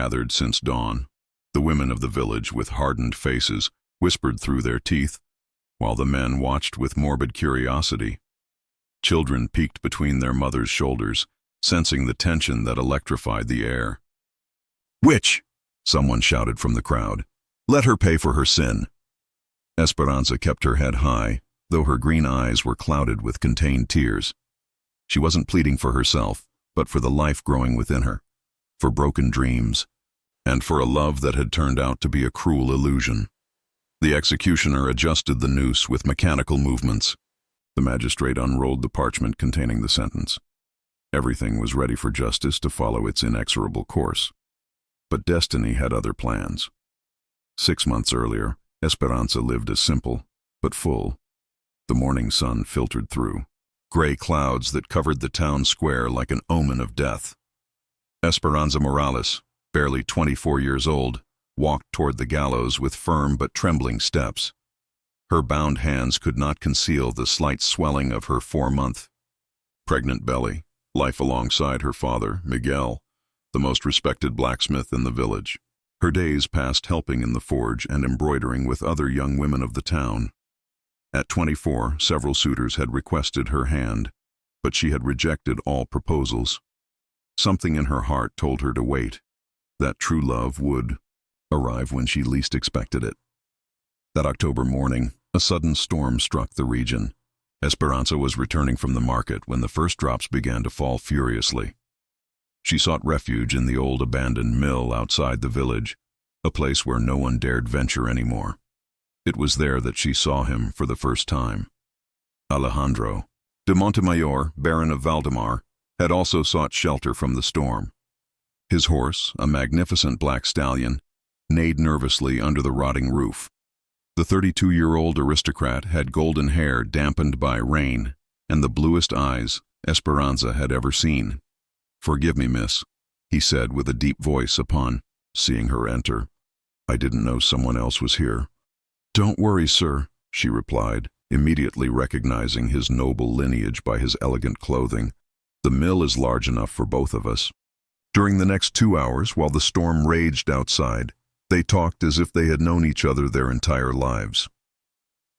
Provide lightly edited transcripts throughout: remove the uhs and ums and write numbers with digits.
gathered since dawn. The women of the village, with hardened faces, whispered through their teeth, while the men watched with morbid curiosity. Children peeked between their mothers' shoulders, sensing the tension that electrified the air. "Witch!" someone shouted from the crowd. "Let her pay for her sin." Esperanza kept her head high, though her green eyes were clouded with contained tears. She wasn't pleading for herself, but for the life growing within her, for broken dreams, and for a love that had turned out to be a cruel illusion. The executioner adjusted the noose with mechanical movements. The magistrate unrolled the parchment containing the sentence. Everything was ready for justice to follow its inexorable course. But destiny had other plans. 6 months earlier, Esperanza lived a simple, but full. The morning sun filtered through, gray clouds that covered the town square like an omen of death. Esperanza Morales, barely 24 years old, walked toward the gallows with firm but trembling steps. Her bound hands could not conceal the slight swelling of her 4-month pregnant belly, life alongside her father, Miguel, the most respected blacksmith in the village. Her days passed helping in the forge and embroidering with other young women of the town. At 24, several suitors had requested her hand, but she had rejected all proposals. Something in her heart told her to wait, that true love would arrive when she least expected it. That October morning, a sudden storm struck the region. Esperanza was returning from the market when the first drops began to fall furiously. She sought refuge in the old abandoned mill outside the village, a place where no one dared venture anymore. It was there that she saw him for the first time. Alejandro de Montemayor, Baron of Valdemar, had also sought shelter from the storm. His horse, a magnificent black stallion, neighed nervously under the rotting roof. The 32-year-old aristocrat had golden hair dampened by rain and the bluest eyes Esperanza had ever seen. "Forgive me, miss," he said with a deep voice upon seeing her enter. "I didn't know someone else was here." "Don't worry, sir," she replied, immediately recognizing his noble lineage by his elegant clothing. "The mill is large enough for both of us." During the next 2 hours, while the storm raged outside, they talked as if they had known each other their entire lives.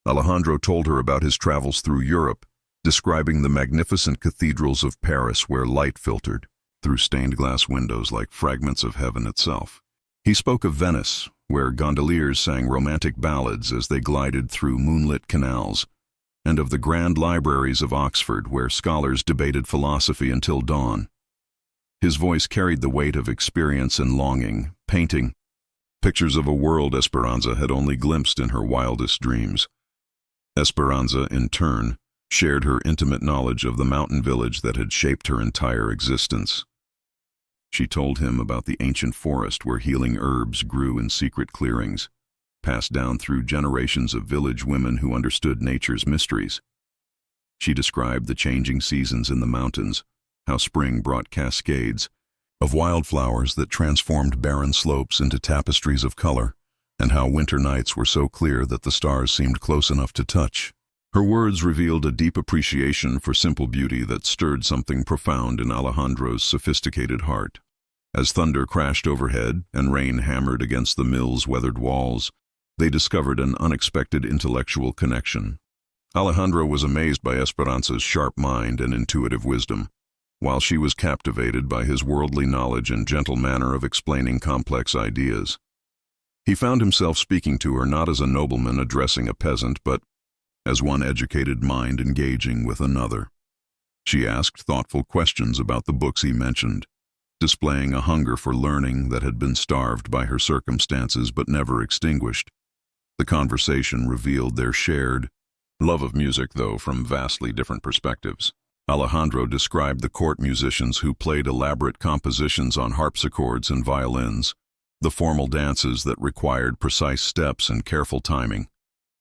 Alejandro told her about his travels through Europe, describing the magnificent cathedrals of Paris where light filtered through stained glass windows like fragments of heaven itself. He spoke of Venice, where gondoliers sang romantic ballads as they glided through moonlit canals, and of the grand libraries of Oxford where scholars debated philosophy until dawn. His voice carried the weight of experience and longing, painting pictures of a world Esperanza had only glimpsed in her wildest dreams. Esperanza, in turn, shared her intimate knowledge of the mountain village that had shaped her entire existence. She told him about the ancient forest where healing herbs grew in secret clearings, passed down through generations of village women who understood nature's mysteries. She described the changing seasons in the mountains, how spring brought cascades of wildflowers that transformed barren slopes into tapestries of color, and how winter nights were so clear that the stars seemed close enough to touch. Her words revealed a deep appreciation for simple beauty that stirred something profound in Alejandro's sophisticated heart. As thunder crashed overhead and rain hammered against the mill's weathered walls, they discovered an unexpected intellectual connection. Alejandro was amazed by Esperanza's sharp mind and intuitive wisdom, while she was captivated by his worldly knowledge and gentle manner of explaining complex ideas. He found himself speaking to her not as a nobleman addressing a peasant, but as one educated mind engaging with another. She asked thoughtful questions about the books he mentioned, displaying a hunger for learning that had been starved by her circumstances but never extinguished. The conversation revealed their shared love of music, though from vastly different perspectives. Alejandro described the court musicians who played elaborate compositions on harpsichords and violins, the formal dances that required precise steps and careful timing.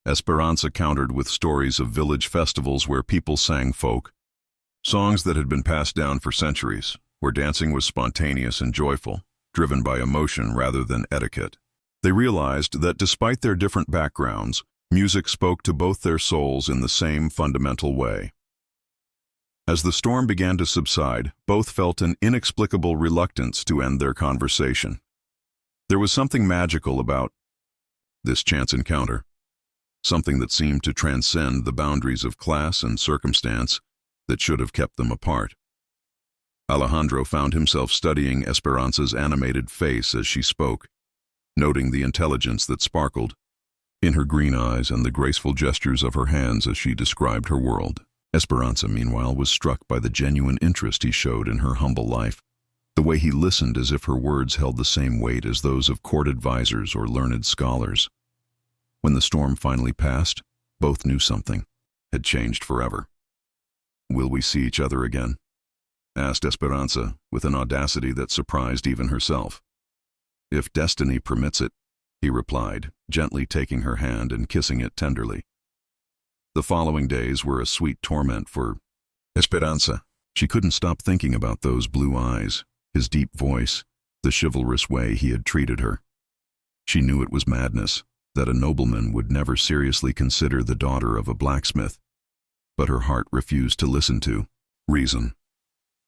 Esperanza countered with stories of village festivals where people sang folk songs that had been passed down for centuries, where dancing was spontaneous and joyful, driven by emotion rather than etiquette. They realized that despite their different backgrounds, music spoke to both their souls in the same fundamental way. As the storm began to subside, both felt an inexplicable reluctance to end their conversation. There was something magical about this chance encounter, something that seemed to transcend the boundaries of class and circumstance that should have kept them apart. Alejandro found himself studying Esperanza's animated face as she spoke, noting the intelligence that sparkled in her green eyes and the graceful gestures of her hands as she described her world. Esperanza, meanwhile, was struck by the genuine interest he showed in her humble life, the way he listened as if her words held the same weight as those of court advisors or learned scholars. When the storm finally passed, both knew something had changed forever. "Will we see each other again?" asked Esperanza, with an audacity that surprised even herself. "If destiny permits it," he replied, gently taking her hand and kissing it tenderly. The following days were a sweet torment for Esperanza. She couldn't stop thinking about those blue eyes, his deep voice, the chivalrous way he had treated her. She knew it was madness, that a nobleman would never seriously consider the daughter of a blacksmith, but her heart refused to listen to reason.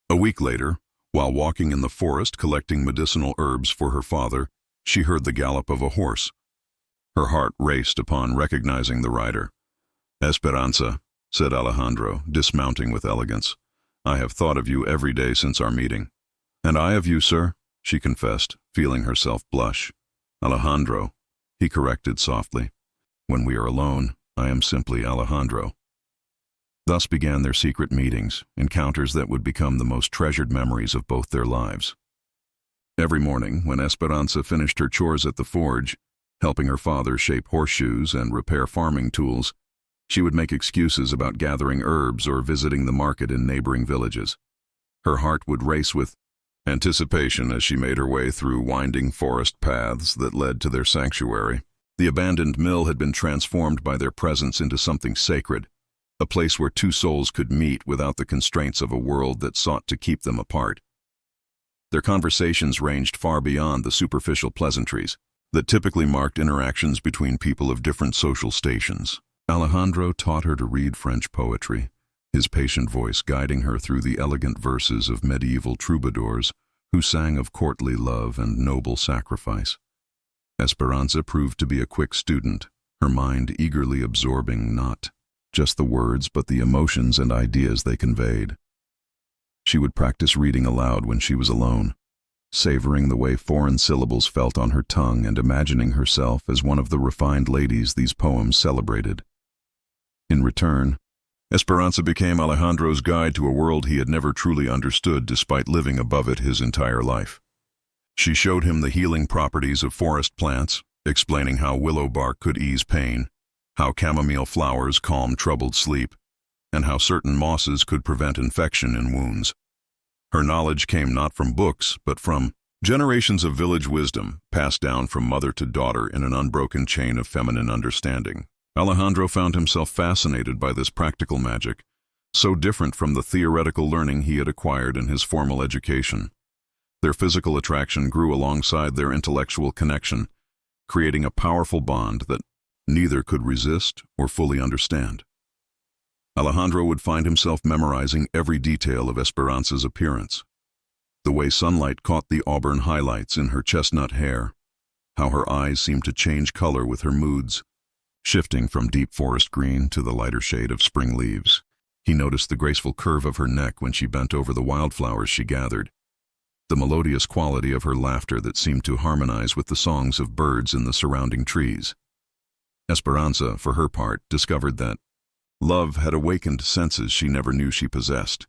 A week later, while walking in the forest collecting medicinal herbs for her father, she heard the gallop of a horse. Her heart raced upon recognizing the rider. "Esperanza," said Alejandro, dismounting with elegance. "I have thought of you every day since our meeting." "And I of you, sir," she confessed, feeling herself blush. "Alejandro," he corrected softly. "When we are alone, I am simply Alejandro." Thus began their secret meetings, encounters that would become the most treasured memories of both their lives. Every morning, when Esperanza finished her chores at the forge, helping her father shape horseshoes and repair farming tools, she would make excuses about gathering herbs or visiting the market in neighboring villages. Her heart would race with anticipation as she made her way through winding forest paths that led to their sanctuary. The abandoned mill had been transformed by their presence into something sacred, a place where two souls could meet without the constraints of a world that sought to keep them apart. Their conversations ranged far beyond the superficial pleasantries that typically marked interactions between people of different social stations. Alejandro taught her to read French poetry, his patient voice guiding her through the elegant verses of medieval troubadours who sang of courtly love and noble sacrifice. Esperanza proved to be a quick student, her mind eagerly absorbing not just the words but the emotions and ideas they conveyed. She would practice reading aloud when she was alone, savoring the way foreign syllables felt on her tongue and imagining herself as one of the refined ladies these poems celebrated. In return, Esperanza became Alejandro's guide to a world he had never truly understood despite living above it his entire life. She showed him the healing properties of forest plants, explaining how willow bark could ease pain, how chamomile flowers calm troubled sleep, and how certain mosses could prevent infection in wounds. Her knowledge came not from books, but from generations of village wisdom passed down from mother to daughter in an unbroken chain of feminine understanding. Alejandro found himself fascinated by this practical magic, so different from the theoretical learning he had acquired in his formal education. Their physical attraction grew alongside their intellectual connection, creating a powerful bond that neither could resist or fully understand. Alejandro would find himself memorizing every detail of Esperanza's appearance. The way sunlight caught the auburn highlights in her chestnut hair, how her eyes seemed to change color with her moods, shifting from deep forest green to the lighter shade of spring leaves. He noticed the graceful curve of her neck when she bent over the wildflowers she gathered, the melodious quality of her laughter that seemed to harmonize with the songs of birds in the surrounding trees. Esperanza, for her part, discovered that love had awakened senses she never knew she possessed.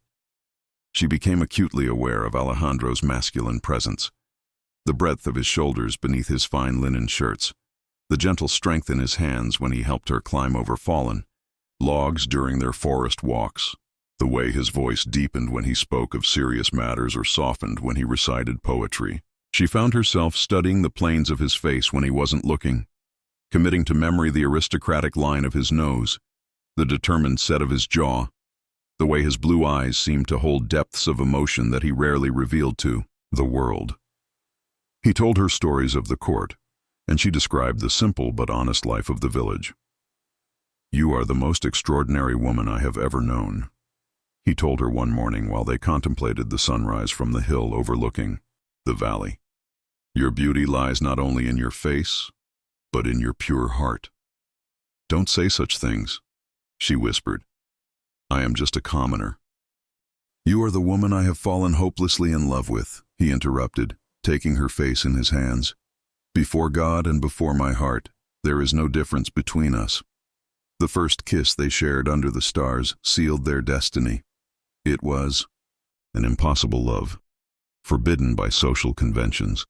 She became acutely aware of Alejandro's masculine presence, the breadth of his shoulders beneath his fine linen shirts, the gentle strength in his hands when he helped her climb over fallen logs during their forest walks, the way his voice deepened when he spoke of serious matters or softened when he recited poetry. She found herself studying the planes of his face when he wasn't looking, committing to memory the aristocratic line of his nose, the determined set of his jaw, the way his blue eyes seemed to hold depths of emotion that he rarely revealed to the world. He told her stories of the court, and she described the simple but honest life of the village. "You are the most extraordinary woman I have ever known," he told her one morning while they contemplated the sunrise from the hill overlooking the valley. Your beauty lies not only in your face, but in your pure heart. Don't say such things, she whispered. I am just a commoner. You are the woman I have fallen hopelessly in love with, he interrupted, taking her face in his hands. Before God and before my heart, there is no difference between us. The first kiss they shared under the stars sealed their destiny. It was an impossible love, forbidden by social conventions,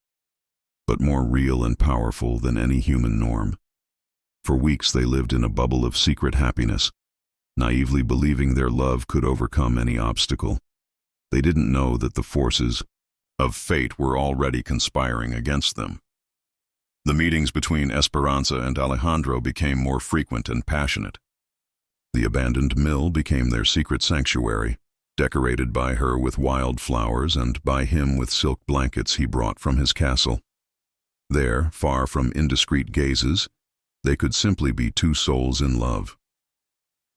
but more real and powerful than any human norm. For weeks they lived in a bubble of secret happiness, naively believing their love could overcome any obstacle. They didn't know that the forces of fate were already conspiring against them. The meetings between Esperanza and Alejandro became more frequent and passionate. The abandoned mill became their secret sanctuary, decorated by her with wild flowers and by him with silk blankets he brought from his castle. There, far from indiscreet gazes, they could simply be two souls in love.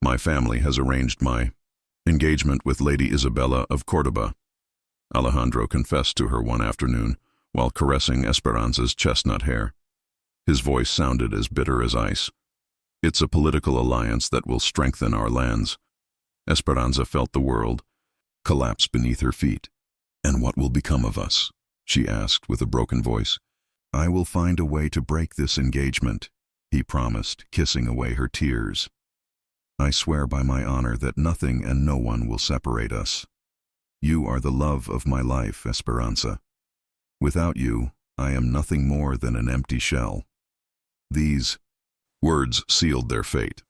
My family has arranged my engagement with Lady Isabella of Córdoba, Alejandro confessed to her one afternoon while caressing Esperanza's chestnut hair. His voice sounded as bitter as ice. It's a political alliance that will strengthen our lands. Esperanza felt the world collapse beneath her feet. And what will become of us? She asked with a broken voice. I will find a way to break this engagement, he promised, kissing away her tears. I swear by my honor that nothing and no one will separate us. You are the love of my life, Esperanza. Without you, I am nothing more than an empty shell. These words sealed their fate.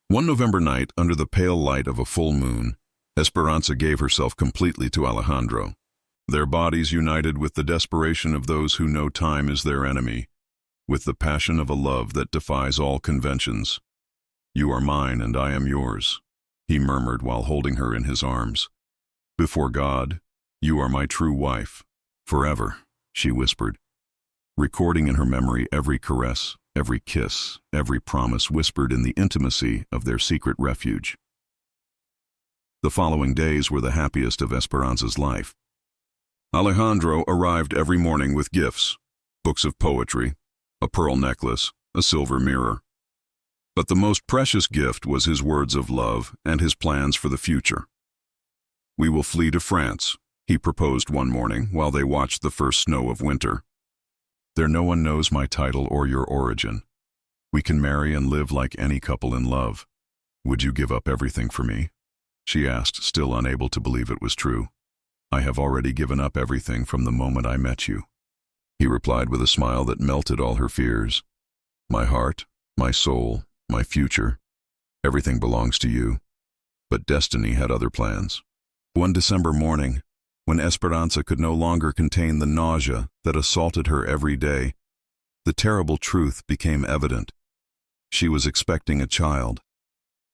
One November night, under the pale light of a full moon, Esperanza gave herself completely to Alejandro. Their bodies united with the desperation of those who know time is their enemy, with the passion of a love that defies all conventions. You are mine and I am yours, he murmured while holding her in his arms. Before God, you are my true wife. Forever, she whispered, recording in her memory every caress, every kiss, every promise whispered in the intimacy of their secret refuge. The following days were the happiest of Esperanza's life. Alejandro arrived every morning with gifts, books of poetry, a pearl necklace, a silver mirror. But the most precious gift was his words of love and his plans for the future. We will flee to France, he proposed one morning while they watched the first snow of winter. There no one knows my title or your origin. We can marry and live like any couple in love. Would you give up everything for me? She asked, still unable to believe it was true. I have already given up everything from the moment I met you, he replied with a smile that melted all her fears. My heart, my soul, my future, everything belongs to you. But destiny had other plans. One December morning, when Esperanza could no longer contain the nausea that assaulted her every day, the terrible truth became evident. She was expecting a child.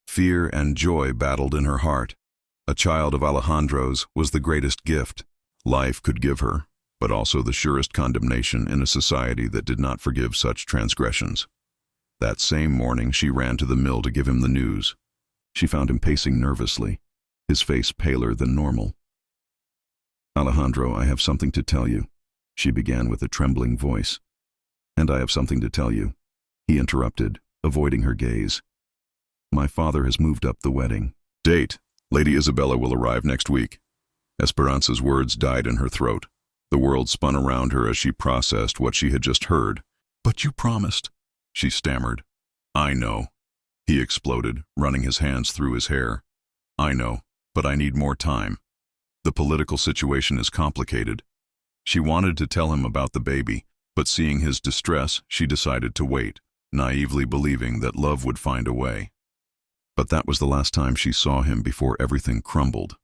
Fear and joy battled in her heart. A child of Alejandro's was the greatest gift life could give her, but also the surest condemnation in a society that did not forgive such transgressions. That same morning she ran to the mill to give him the news. She found him pacing nervously, his face paler than normal. Alejandro, I have something to tell you, she began with a trembling voice. And I have something to tell you, he interrupted, avoiding her gaze. My father has moved up the wedding date. Lady Isabella will arrive next week. Esperanza's words died in her throat. The world spun around her as she processed what she had just heard. But you promised, she stammered. I know, he exploded, running his hands through his hair. I know, but I need more time. The political situation is complicated. She wanted to tell him about the baby, but seeing his distress, she decided to wait, naively believing that love would find a way. But that was the last time she saw him before everything crumbled.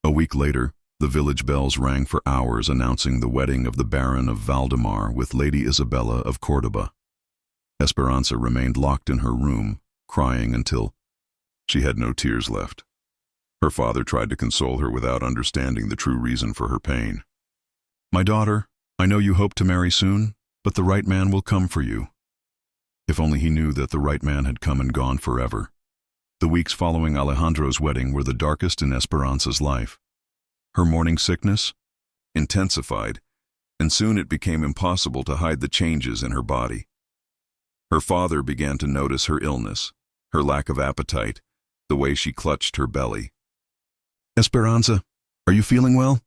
A week later, the village bells rang for hours announcing the wedding of the Baron of Valdemar with Lady Isabella of Córdoba. Esperanza remained locked in her room, crying until she had no tears left. Her father tried to console her without understanding the true reason for her pain. My daughter, I know you hope to marry soon, but the right man will come for you. If only he knew that the right man had come and gone forever. The weeks following Alejandro's wedding were the darkest in Esperanza's life. Her morning sickness intensified, and soon it became impossible to hide the changes in her body. Her father began to notice her illness, her lack of appetite, the way she clutched her belly. "Esperanza, are you feeling well?"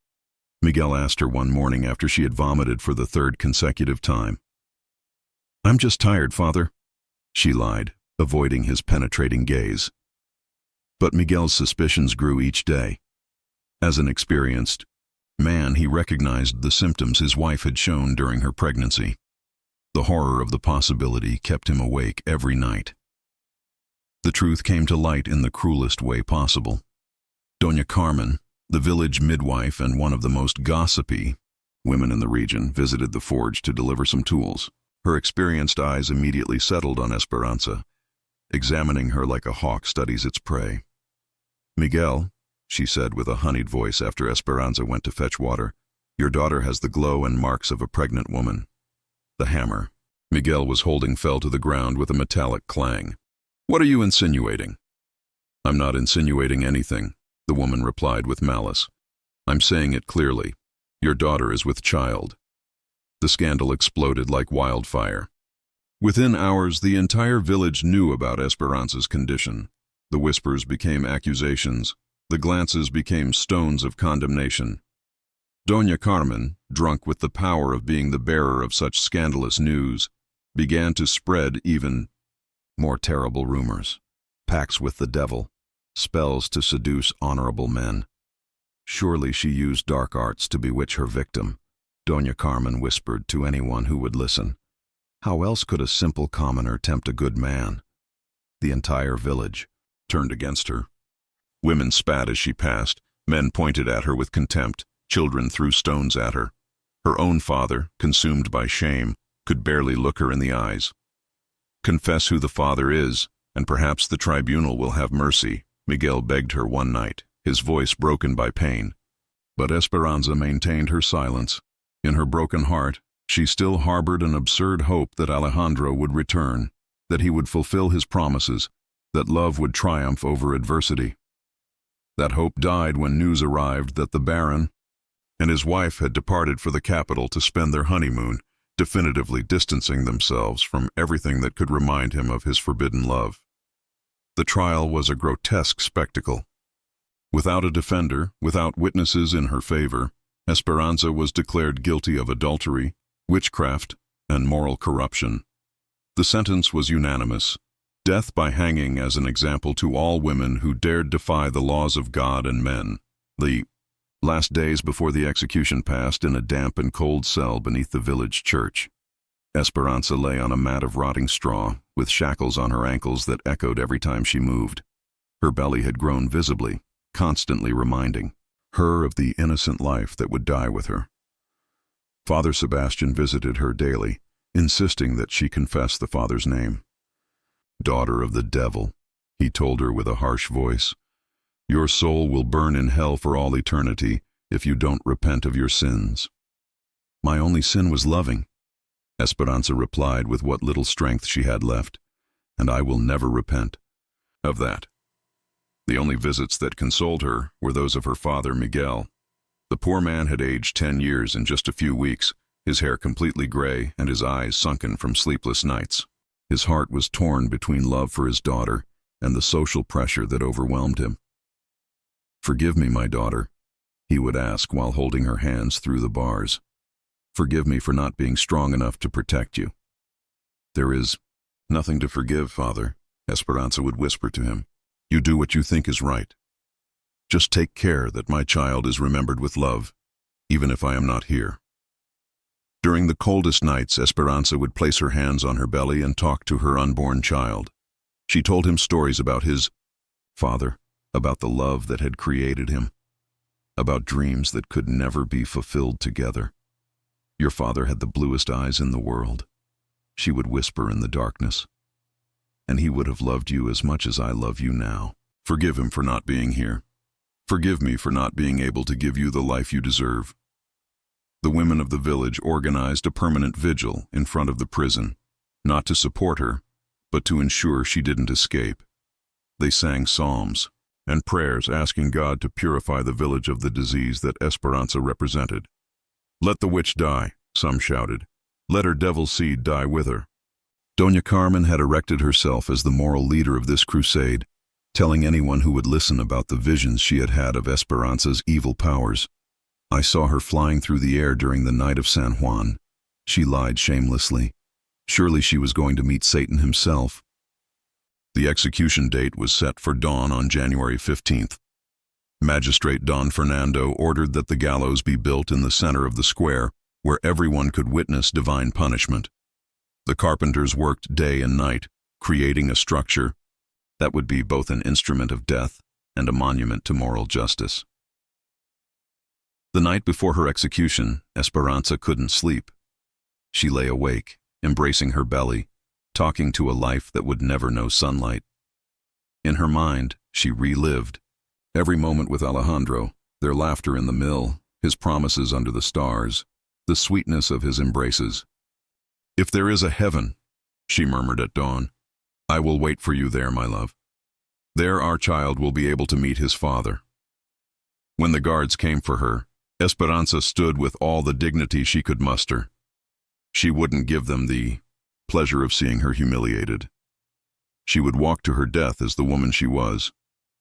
Miguel asked her one morning after she had vomited for the third consecutive time. "I'm just tired, Father," she lied, avoiding his penetrating gaze. But Miguel's suspicions grew each day. As an experienced man, he recognized the symptoms his wife had shown during her pregnancy. The horror of the possibility kept him awake every night. The truth came to light in the cruelest way possible. Doña Carmen, the village midwife and one of the most gossipy women in the region, visited the forge to deliver some tools. Her experienced eyes immediately settled on Esperanza, examining her like a hawk studies its prey. "Miguel," she said with a honeyed voice after Esperanza went to fetch water, "your daughter has the glow and marks of a pregnant woman." The hammer Miguel was holding fell to the ground with a metallic clang. "What are you insinuating?" "I'm not insinuating anything," the woman replied with malice. "I'm saying it clearly. Your daughter is with child." The scandal exploded like wildfire. Within hours, the entire village knew about Esperanza's condition. The whispers became accusations. The glances became stones of condemnation. Doña Carmen, drunk with the power of being the bearer of such scandalous news, began to spread even more terrible rumors. Pacts with the devil, spells to seduce honorable men. Surely she used dark arts to bewitch her victim, Doña Carmen whispered to anyone who would listen. How else could a simple commoner tempt a good man? The entire village turned against her. Women spat as she passed, men pointed at her with contempt, children threw stones at her. Her own father, consumed by shame, could barely look her in the eyes. "Confess who the father is, and perhaps the tribunal will have mercy," Miguel begged her one night, his voice broken by pain. But Esperanza maintained her silence. In her broken heart, she still harbored an absurd hope that Alejandro would return, that he would fulfill his promises, that love would triumph over adversity. That hope died when news arrived that the Baron and his wife had departed for the capital to spend their honeymoon, definitively distancing themselves from everything that could remind him of his forbidden love. The trial was a grotesque spectacle. Without a defender, without witnesses in her favor, Esperanza was declared guilty of adultery, witchcraft, and moral corruption. The sentence was unanimous: death by hanging as an example to all women who dared defy the laws of God and men. The last days before the execution passed in a damp and cold cell beneath the village church. Esperanza lay on a mat of rotting straw, with shackles on her ankles that echoed every time she moved. Her belly had grown visibly, constantly reminding her of the innocent life that would die with her. Father Sebastian visited her daily, insisting that she confess the father's name. "Daughter of the devil," he told her with a harsh voice, "your soul will burn in hell for all eternity if you don't repent of your sins." "My only sin was loving," Esperanza replied with what little strength she had left, "and I will never repent of that." The only visits that consoled her were those of her father, Miguel. The poor man had aged 10 years in just a few weeks, his hair completely gray and his eyes sunken from sleepless nights. His heart was torn between love for his daughter and the social pressure that overwhelmed him. "Forgive me, my daughter," he would ask while holding her hands through the bars. "Forgive me for not being strong enough to protect you." "There is nothing to forgive, Father," Esperanza would whisper to him. "You do what you think is right. Just take care that my child is remembered with love, even if I am not here." During the coldest nights, Esperanza would place her hands on her belly and talk to her unborn child. She told him stories about his father, about the love that had created him, about dreams that could never be fulfilled together. "Your father had the bluest eyes in the world," she would whisper in the darkness, "and he would have loved you as much as I love you now. Forgive him for not being here. Forgive me for not being able to give you the life you deserve." The women of the village organized a permanent vigil in front of the prison, not to support her, but to ensure she didn't escape. They sang psalms and prayers asking God to purify the village of the disease that Esperanza represented. "Let the witch die," Some shouted, "Let her devil seed die with her." Doña Carmen had erected herself as the moral leader of this crusade, telling anyone who would listen about the visions she had had of Esperanza's evil powers. "I saw her flying through the air during the night of San Juan," she lied shamelessly. Surely she was going to meet Satan himself. The execution date was set for dawn on January 15th. Magistrate Don Fernando ordered that the gallows be built in the center of the square, where everyone could witness divine punishment. The carpenters worked day and night, creating a structure that would be both an instrument of death and a monument to moral justice. The night before her execution, Esperanza couldn't sleep. She lay awake, embracing her belly, talking to a life that would never know sunlight. In her mind, she relived every moment with Alejandro, their laughter in the mill, his promises under the stars, the sweetness of his embraces. "If there is a heaven," she murmured at dawn, "I will wait for you there, my love. There our child will be able to meet his father." When the guards came for her, Esperanza stood with all the dignity she could muster. She wouldn't give them the pleasure of seeing her humiliated. She would walk to her death as the woman she was,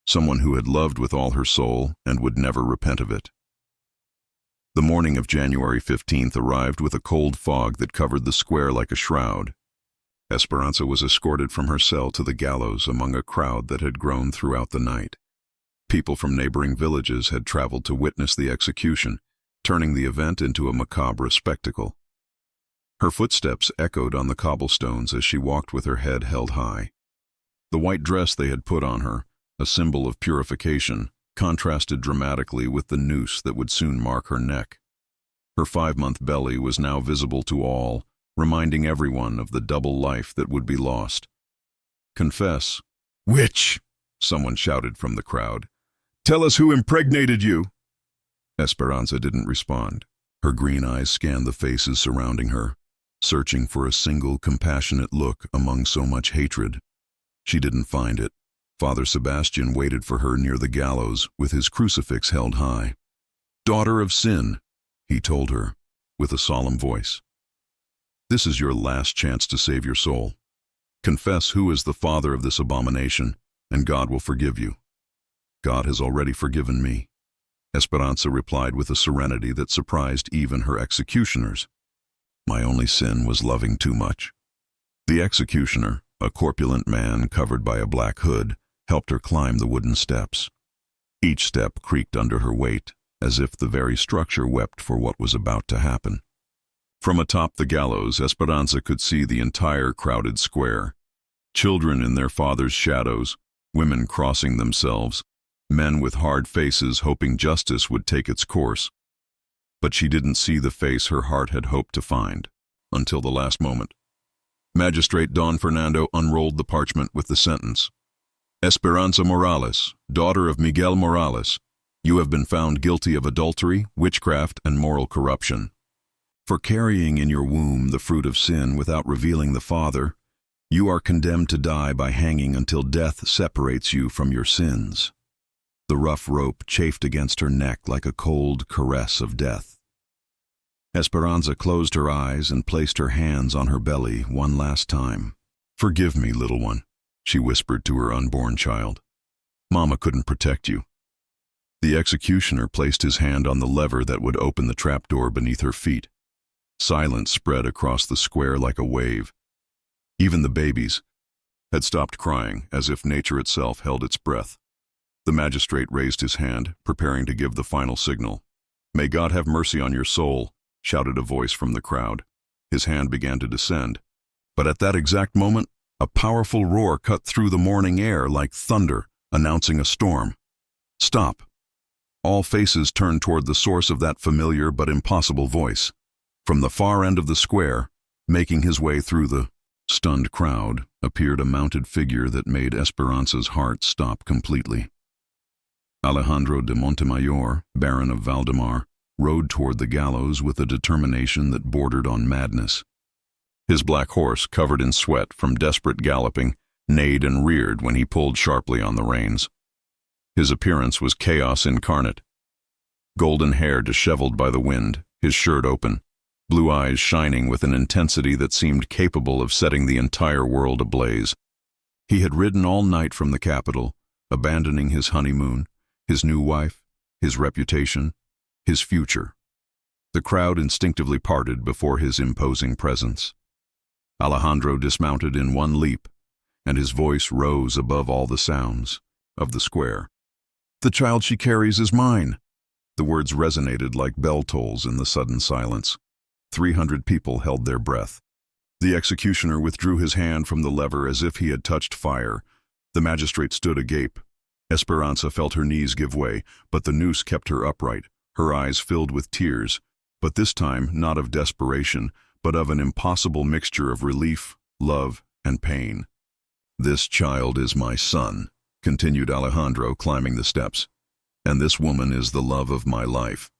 someone who had loved with all her soul and would never repent of it. The morning of January 15th arrived with a cold fog that covered the square like a shroud. Esperanza was escorted from her cell to the gallows among a crowd that had grown throughout the night. People from neighboring villages had traveled to witness the execution, turning the event into a macabre spectacle. Her footsteps echoed on the cobblestones as she walked with her head held high. The white dress they had put on her, a symbol of purification, contrasted dramatically with the noose that would soon mark her neck. Her 5-month belly was now visible to all, reminding everyone of the double life that would be lost. "Confess." "Witch!" someone shouted from the crowd. "Tell us who impregnated you!" Esperanza didn't respond. Her green eyes scanned the faces surrounding her, searching for a single compassionate look among so much hatred. She didn't find it. Father Sebastian waited for her near the gallows with his crucifix held high. "Daughter of sin," he told her, with a solemn voice. "This is your last chance to save your soul. Confess who is the father of this abomination, and God will forgive you." "God has already forgiven me," Esperanza replied with a serenity that surprised even her executioners. "My only sin was loving too much." The executioner, a corpulent man covered by a black hood, helped her climb the wooden steps. Each step creaked under her weight, as if the very structure wept for what was about to happen. From atop the gallows, Esperanza could see the entire crowded square. Children in their father's shadows, women crossing themselves, men with hard faces hoping justice would take its course. But she didn't see the face her heart had hoped to find, until the last moment. Magistrate Don Fernando unrolled the parchment with the sentence: "Esperanza Morales, daughter of Miguel Morales, you have been found guilty of adultery, witchcraft, and moral corruption. For carrying in your womb the fruit of sin without revealing the Father, you are condemned to die by hanging until death separates you from your sins." The rough rope chafed against her neck like a cold caress of death. Esperanza closed her eyes and placed her hands on her belly one last time. "Forgive me, little one," she whispered to her unborn child. "Mama couldn't protect you." The executioner placed his hand on the lever that would open the trapdoor beneath her feet. Silence spread across the square like a wave. Even the babies had stopped crying, as if nature itself held its breath. The magistrate raised his hand, preparing to give the final signal. "May God have mercy on your soul," shouted a voice from the crowd. His hand began to descend. But at that exact moment, a powerful roar cut through the morning air like thunder, announcing a storm. "Stop!" All faces turned toward the source of that familiar but impossible voice. From the far end of the square, making his way through the stunned crowd, appeared a mounted figure that made Esperanza's heart stop completely. Alejandro de Montemayor, Baron of Valdemar, rode toward the gallows with a determination that bordered on madness. His black horse, covered in sweat from desperate galloping, neighed and reared when he pulled sharply on the reins. His appearance was chaos incarnate. Golden hair disheveled by the wind, his shirt open, blue eyes shining with an intensity that seemed capable of setting the entire world ablaze. He had ridden all night from the capital, abandoning his honeymoon, his new wife, his reputation, his future. The crowd instinctively parted before his imposing presence. Alejandro dismounted in one leap, and his voice rose above all the sounds of the square. "The child she carries is mine." The words resonated like bell tolls in the sudden silence. 300 people held their breath. The executioner withdrew his hand from the lever as if he had touched fire. The magistrate stood agape. Esperanza felt her knees give way, but the noose kept her upright, her eyes filled with tears, but this time not of desperation, but of an impossible mixture of relief, love, and pain. "This child is my son," continued Alejandro, climbing the steps, "and this woman is the love of my life."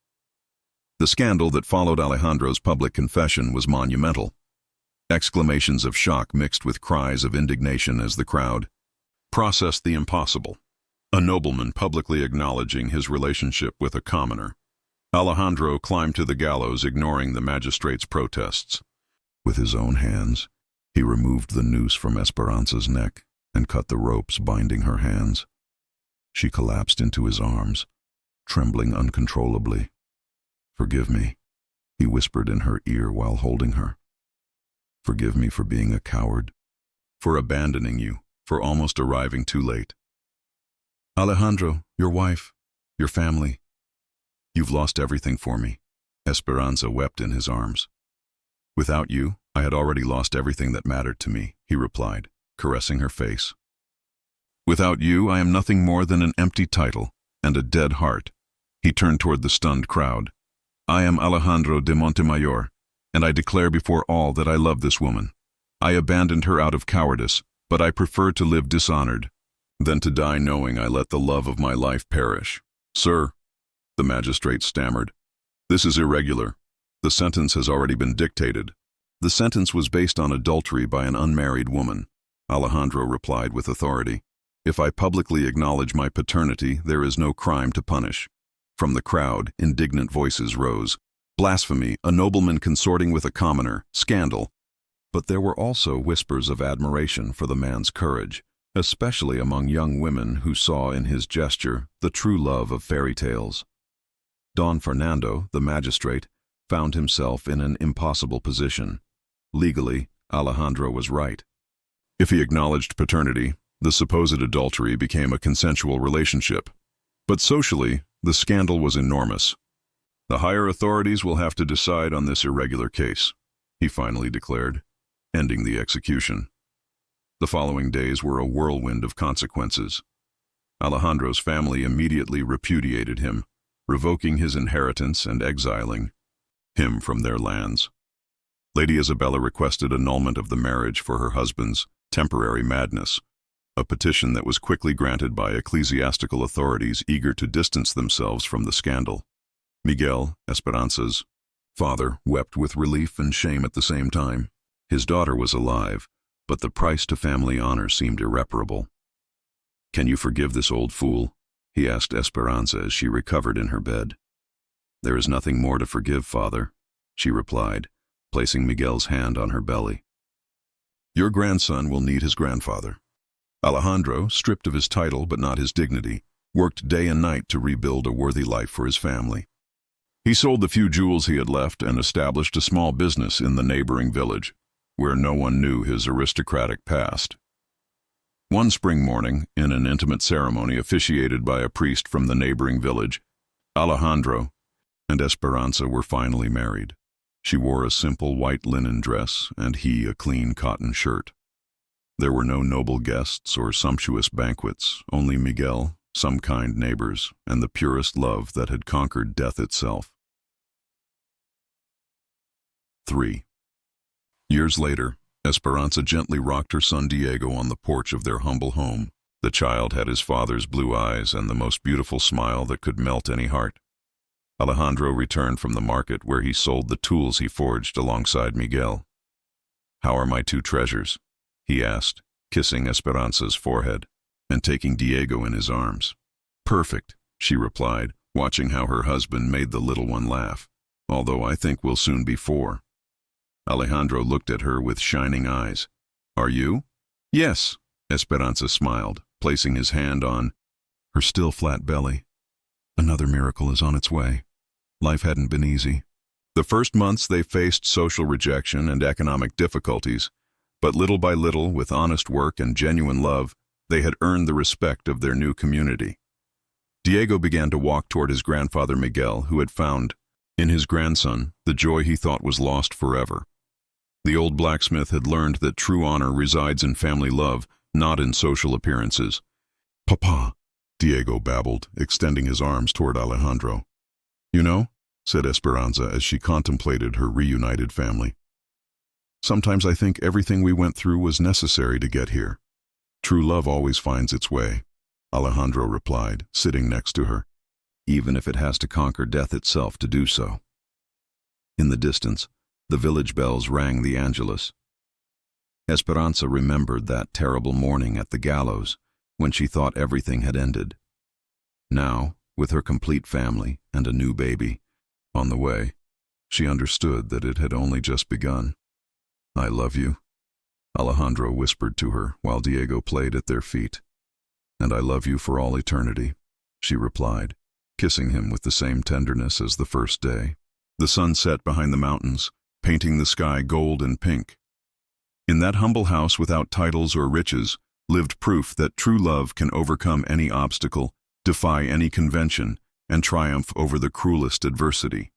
The scandal that followed Alejandro's public confession was monumental. Exclamations of shock mixed with cries of indignation as the crowd processed the impossible. A nobleman publicly acknowledging his relationship with a commoner. Alejandro climbed to the gallows, ignoring the magistrate's protests. With his own hands, he removed the noose from Esperanza's neck and cut the ropes binding her hands. She collapsed into his arms, trembling uncontrollably. "Forgive me," he whispered in her ear while holding her. "Forgive me for being a coward, for abandoning you, for almost arriving too late. Alejandro, your wife, your family. You've lost everything for me." Esperanza wept in his arms. "Without you, I had already lost everything that mattered to me," he replied, caressing her face. "Without you, I am nothing more than an empty title and a dead heart." He turned toward the stunned crowd. "I am Alejandro de Montemayor, and I declare before all that I love this woman. I abandoned her out of cowardice, but I prefer to live dishonored than to die knowing I let the love of my life perish." "Sir," the magistrate stammered, "this is irregular. The sentence has already been dictated." "The sentence was based on adultery by an unmarried woman," Alejandro replied with authority. "If I publicly acknowledge my paternity, there is no crime to punish." From the crowd, indignant voices rose. Blasphemy, a nobleman consorting with a commoner, scandal. But there were also whispers of admiration for the man's courage, especially among young women who saw in his gesture the true love of fairy tales. Don Fernando, the magistrate, found himself in an impossible position. Legally, Alejandro was right. If he acknowledged paternity, the supposed adultery became a consensual relationship. But socially, the scandal was enormous. "The higher authorities will have to decide on this irregular case," he finally declared, ending the execution. The following days were a whirlwind of consequences. Alejandro's family immediately repudiated him, revoking his inheritance and exiling him from their lands. Lady Isabella requested annulment of the marriage for her husband's temporary madness, a petition that was quickly granted by ecclesiastical authorities eager to distance themselves from the scandal. Miguel, Esperanza's father, wept with relief and shame at the same time. His daughter was alive, but the price to family honor seemed irreparable. "Can you forgive this old fool?" he asked Esperanza as she recovered in her bed. "There is nothing more to forgive, father," she replied, placing Miguel's hand on her belly. "Your grandson will need his grandfather." Alejandro, stripped of his title but not his dignity, worked day and night to rebuild a worthy life for his family. He sold the few jewels he had left and established a small business in the neighboring village, where no one knew his aristocratic past. One spring morning, in an intimate ceremony officiated by a priest from the neighboring village, Alejandro and Esperanza were finally married. She wore a simple white linen dress, and he a clean cotton shirt. There were no noble guests or sumptuous banquets, only Miguel, some kind neighbors, and the purest love that had conquered death itself. 3. Years later, Esperanza gently rocked her son Diego on the porch of their humble home. The child had his father's blue eyes and the most beautiful smile that could melt any heart. Alejandro returned from the market where he sold the tools he forged alongside Miguel. "How are my two treasures?" he asked, kissing Esperanza's forehead and taking Diego in his arms. "Perfect," she replied, watching how her husband made the little one laugh. although I think we'll soon be 4. Alejandro looked at her with shining eyes. Are you? Yes, Esperanza smiled, placing his hand on her still flat belly. Another miracle is on its way. Life hadn't been easy. The first months they faced social rejection and economic difficulties, but little by little, with honest work and genuine love, they had earned the respect of their new community. Diego began to walk toward his grandfather Miguel, who had found, in his grandson, the joy he thought was lost forever. The old blacksmith had learned that true honor resides in family love, not in social appearances. Papa, Diego babbled, extending his arms toward Alejandro. You know, said Esperanza as she contemplated her reunited family, sometimes I think everything we went through was necessary to get here. True love always finds its way, Alejandro replied, sitting next to her, even if it has to conquer death itself to do so. In the distance, the village bells rang the Angelus. Esperanza remembered that terrible morning at the gallows when she thought everything had ended. Now, with her complete family and a new baby on the way, she understood that it had only just begun. I love you, Alejandro whispered to her while Diego played at their feet. And I love you for all eternity, she replied, kissing him with the same tenderness as the first day. The sun set behind the mountains, painting the sky gold and pink. In that humble house without titles or riches lived proof that true love can overcome any obstacle, defy any convention, and triumph over the cruelest adversity.